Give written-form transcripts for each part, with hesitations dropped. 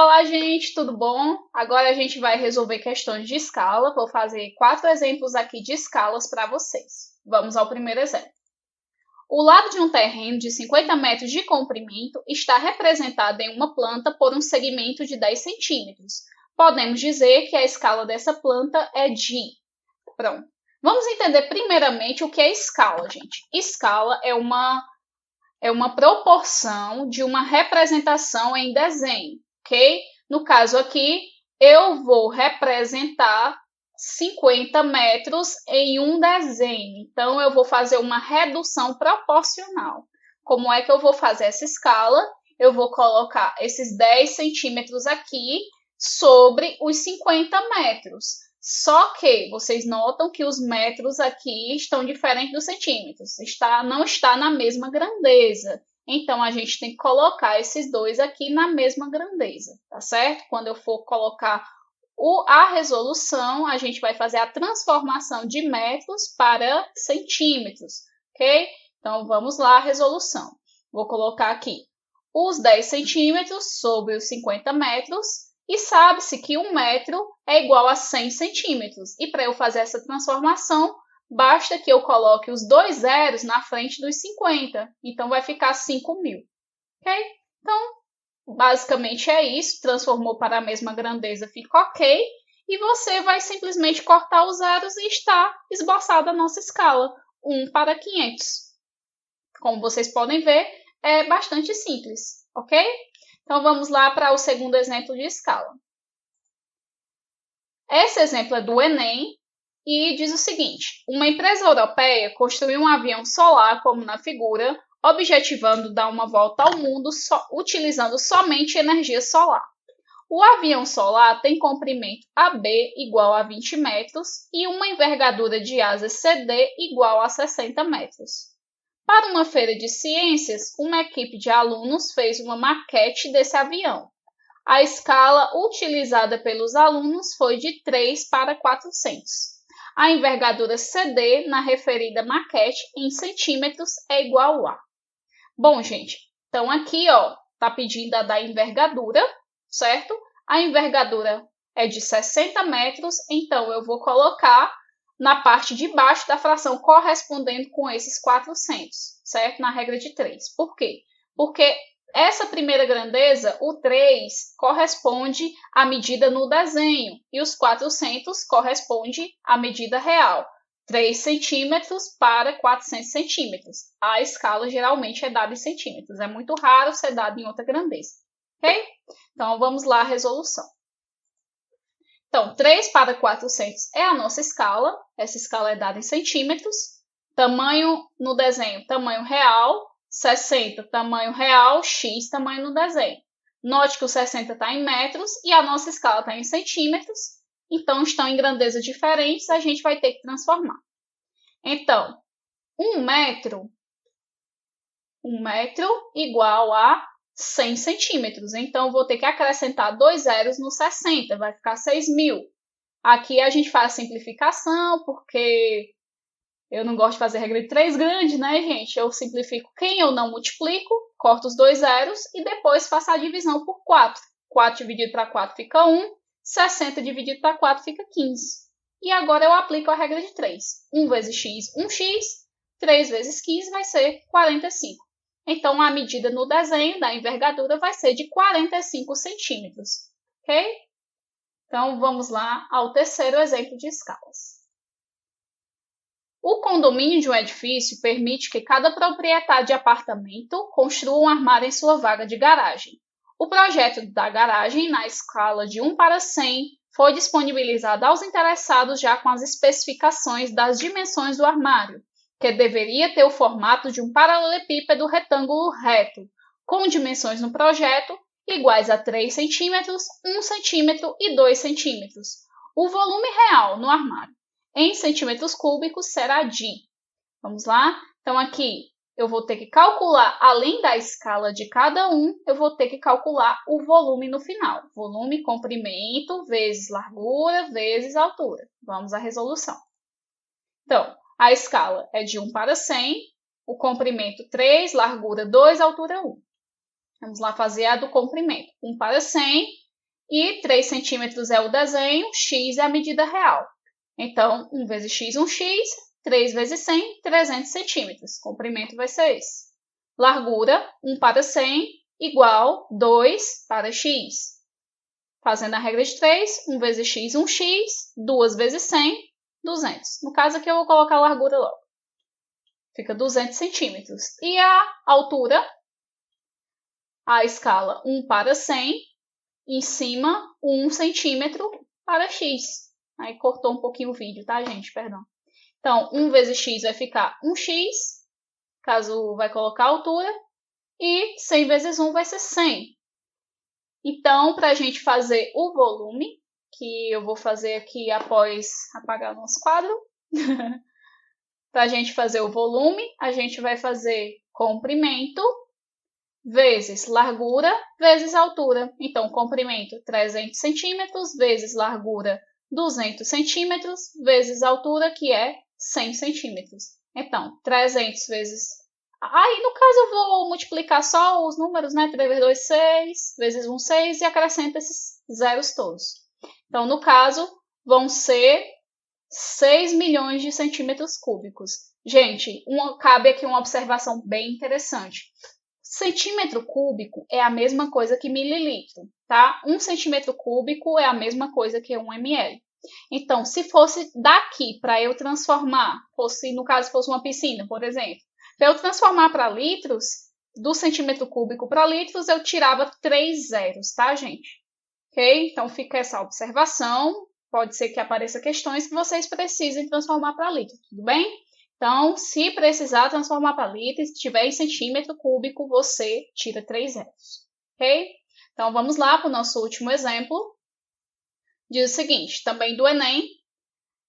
Olá, gente, tudo bom? Agora a gente vai resolver questões de escala. Vou fazer 4 exemplos aqui de escalas para vocês. Vamos ao primeiro exemplo. O lado de um terreno de 50 metros de comprimento está representado em uma planta por um segmento de 10 centímetros. Podemos dizer que a escala dessa planta é de... Pronto. Vamos entender primeiramente o que é escala, gente. Escala é uma proporção de uma representação em desenho, ok? No caso aqui, eu vou representar 50 metros em um desenho. Então, eu vou fazer uma redução proporcional. Como é que eu vou fazer essa escala? Eu vou colocar esses 10 centímetros aqui sobre os 50 metros. Só que vocês notam que os metros aqui estão diferentes dos centímetros. Não está na mesma grandeza. Então, a gente tem que colocar esses dois aqui na mesma grandeza, tá certo? Quando eu for colocar a resolução, a gente vai fazer a transformação de metros para centímetros, ok? Então, vamos lá, a resolução. Vou colocar aqui os 10 centímetros sobre os 50 metros. E sabe-se que 1 metro é igual a 100 centímetros. E para eu fazer essa transformação, basta que eu coloque os dois zeros na frente dos 50. Então, vai ficar 5.000. Ok? Então, basicamente é isso. Transformou para a mesma grandeza, fica ok. E você vai simplesmente cortar os zeros e está esboçada a nossa escala. 1 para 500. Como vocês podem ver, é bastante simples, ok? Então, vamos lá para o segundo exemplo de escala. Esse exemplo é do Enem e diz o seguinte: uma empresa europeia construiu um avião solar, como na figura, objetivando dar uma volta ao mundo utilizando somente energia solar. O avião solar tem comprimento AB igual a 20 metros e uma envergadura de asas CD igual a 60 metros. Para uma feira de ciências, uma equipe de alunos fez uma maquete desse avião. A escala utilizada pelos alunos foi de 3 para 400. A envergadura CD na referida maquete em centímetros é igual a... Bom, gente, então aqui, tá pedindo a da envergadura, certo? A envergadura é de 60 metros, então eu vou colocar na parte de baixo da fração correspondendo com esses 400, certo? Na regra de 3. Por quê? Porque essa primeira grandeza, o 3, corresponde à medida no desenho e os 400 corresponde à medida real. 3 centímetros para 400 centímetros. A escala geralmente é dada em centímetros. É muito raro ser dada em outra grandeza. Ok? Então, vamos lá a resolução. Então, 3 para 400 é a nossa escala. Essa escala é dada em centímetros. Tamanho no desenho, tamanho real. 60, tamanho real. X, tamanho no desenho. Note que o 60 está em metros e a nossa escala está em centímetros. Então, estão em grandezas diferentes, a gente vai ter que transformar. Então, 1 metro igual a 100 centímetros. Então, vou ter que acrescentar 2 zeros no 60, vai ficar 6.000. Aqui a gente faz a simplificação, porque eu não gosto de fazer regra de 3 grande, né, gente? Eu simplifico quem eu não multiplico, corto os 2 zeros e depois faço a divisão por 4. 4 dividido para 4 fica 1, 60 dividido para 4 fica 15. E agora eu aplico a regra de 3. 1 vezes x, 1x. 3 vezes 15 vai ser 45. Então, a medida no desenho da envergadura vai ser de 45 centímetros. Ok? Então, vamos lá ao terceiro exemplo de escalas. O condomínio de um edifício permite que cada proprietário de apartamento construa um armário em sua vaga de garagem. O projeto da garagem, na escala de 1 para 100, foi disponibilizado aos interessados já com as especificações das dimensões do armário, que deveria ter o formato de um paralelepípedo retângulo reto, com dimensões no projeto iguais a 3 centímetros, 1 centímetro e 2 centímetros. O volume real no armário em centímetros cúbicos será de... Vamos lá? Então, aqui eu vou ter que calcular, além da escala de cada um, eu vou ter que calcular o volume no final. Volume, comprimento, vezes largura, vezes altura. Vamos à resolução. Então, a escala é de 1 para 100, o comprimento 3, largura 2, altura 1. Vamos lá fazer a do comprimento. 1 para 100, E 3 centímetros é o desenho, x é a medida real. Então, 1 vezes x, 1x, 3 vezes 100, 300 centímetros. Comprimento vai ser esse. Largura, 1 para 100, igual 2 para x. Fazendo a regra de 3, 1 vezes x, 1x, 2 vezes 100, 200. No caso aqui eu vou colocar a largura logo. Fica 200 centímetros. E a altura, a escala 1 para 100, em cima 1 centímetro para x. Aí cortou um pouquinho o vídeo, tá, gente? Perdão. Então, 1 vezes x vai ficar 1x, caso vai colocar a altura, e 100 vezes 1 vai ser 100. Então, para a gente fazer o volume, que eu vou fazer aqui após apagar o nosso quadro, para a gente fazer o volume, a gente vai fazer comprimento vezes largura vezes altura. Então, comprimento 300 centímetros vezes largura 200 centímetros vezes altura, que é 100 centímetros. Então, 300 vezes... Aí, no caso, eu vou multiplicar só os números, né? 3 vezes 2, 6, vezes 1, 6, e acrescento esses zeros todos. Então, no caso, vão ser 6 milhões de centímetros cúbicos. Gente, cabe aqui uma observação bem interessante. Centímetro cúbico é a mesma coisa que mililitro, tá? 1 centímetro cúbico é a mesma coisa que 1 ml. Então, se fosse daqui para eu transformar, no caso fosse uma piscina, por exemplo, para eu transformar para litros, do centímetro cúbico para litros, eu tirava 3 zeros, tá, gente? Ok? Então, fica essa observação. Pode ser que apareça questões que vocês precisem transformar para litro, tudo bem? Então, se precisar transformar para litro, se tiver em centímetro cúbico, você tira 3 zeros, ok? Então, vamos lá para o nosso último exemplo. Diz o seguinte, também do Enem: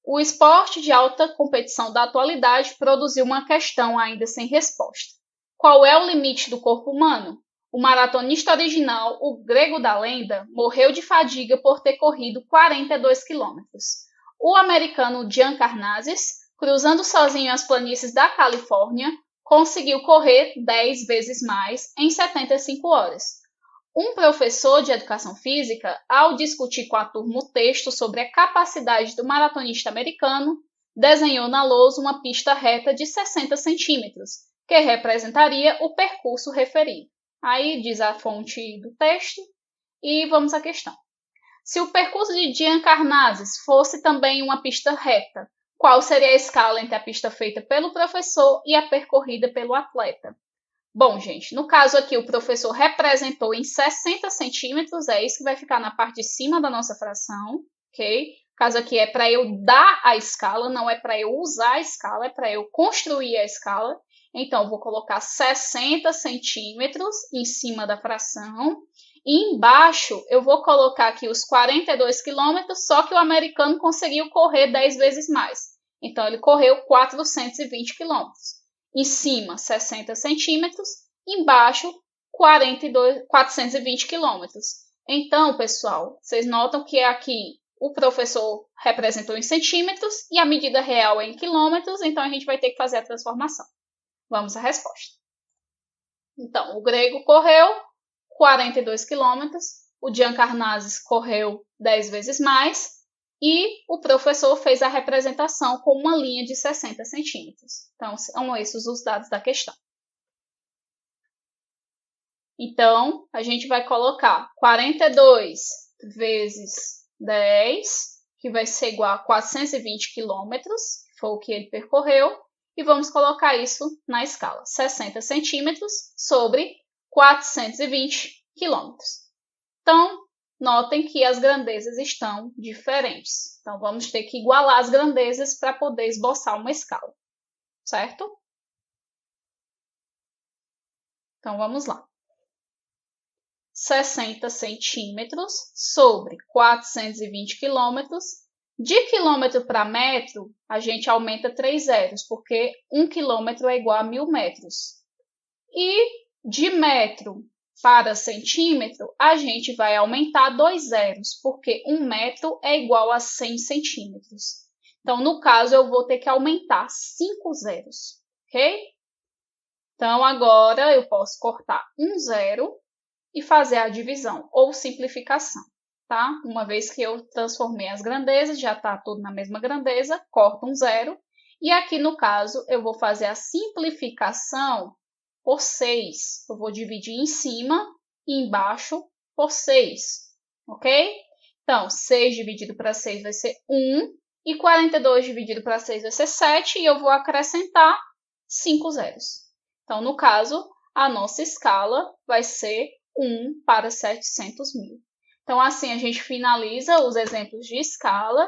o esporte de alta competição da atualidade produziu uma questão ainda sem resposta. Qual é o limite do corpo humano? O maratonista original, o grego da lenda, morreu de fadiga por ter corrido 42 quilômetros. O americano Gian Carnazes, cruzando sozinho as planícies da Califórnia, conseguiu correr 10 vezes mais em 75 horas. Um professor de educação física, ao discutir com a turma o texto sobre a capacidade do maratonista americano, desenhou na lousa uma pista reta de 60 centímetros, que representaria o percurso referido. Aí diz a fonte do texto e vamos à questão. Se o percurso de Gian Carnazes fosse também uma pista reta, qual seria a escala entre a pista feita pelo professor e a percorrida pelo atleta? Bom, gente, no caso aqui o professor representou em 60 centímetros, é isso que vai ficar na parte de cima da nossa fração, ok? No caso aqui é para eu dar a escala, não é para eu usar a escala, é para eu construir a escala. Então, eu vou colocar 60 centímetros em cima da fração. E embaixo, eu vou colocar aqui os 42 quilômetros, só que o americano conseguiu correr 10 vezes mais. Então, ele correu 420 quilômetros. Em cima, 60 centímetros. Embaixo, 420 quilômetros. Então, pessoal, vocês notam que aqui o professor representou em centímetros e a medida real é em quilômetros, então a gente vai ter que fazer a transformação. Vamos à resposta. Então, o grego correu 42 quilômetros, o Gian Carnazes correu 10 vezes mais e o professor fez a representação com uma linha de 60 centímetros. Então, são esses os dados da questão. Então, a gente vai colocar 42 vezes 10, que vai ser igual a 420 quilômetros, que foi o que ele percorreu, e vamos colocar isso na escala, 60 centímetros sobre 420 quilômetros. Então, notem que as grandezas estão diferentes. Então, vamos ter que igualar as grandezas para poder esboçar uma escala, certo? Então, vamos lá. 60 centímetros sobre 420 quilômetros. De quilômetro para metro, a gente aumenta 3 zeros, porque 1 quilômetro é igual a 1000 metros. E de metro para centímetro, a gente vai aumentar 2 zeros, porque 1 metro é igual a 100 centímetros. Então, no caso, eu vou ter que aumentar 5 zeros, ok? Então, agora eu posso cortar um zero e fazer a divisão ou simplificação. tá? Uma vez que eu transformei as grandezas, já está tudo na mesma grandeza, corto um zero. E aqui, no caso, eu vou fazer a simplificação por 6. Eu vou dividir em cima e embaixo por 6, ok? Então, 6 dividido para 6 vai ser 1, e 42 dividido para 6 vai ser 7, e eu vou acrescentar 5 zeros. Então, no caso, a nossa escala vai ser 1 para 700 mil. Então, assim a gente finaliza os exemplos de escala.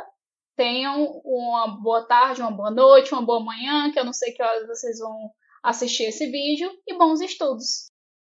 Tenham uma boa tarde, uma boa noite, uma boa manhã, que eu não sei que horas vocês vão assistir esse vídeo, e bons estudos!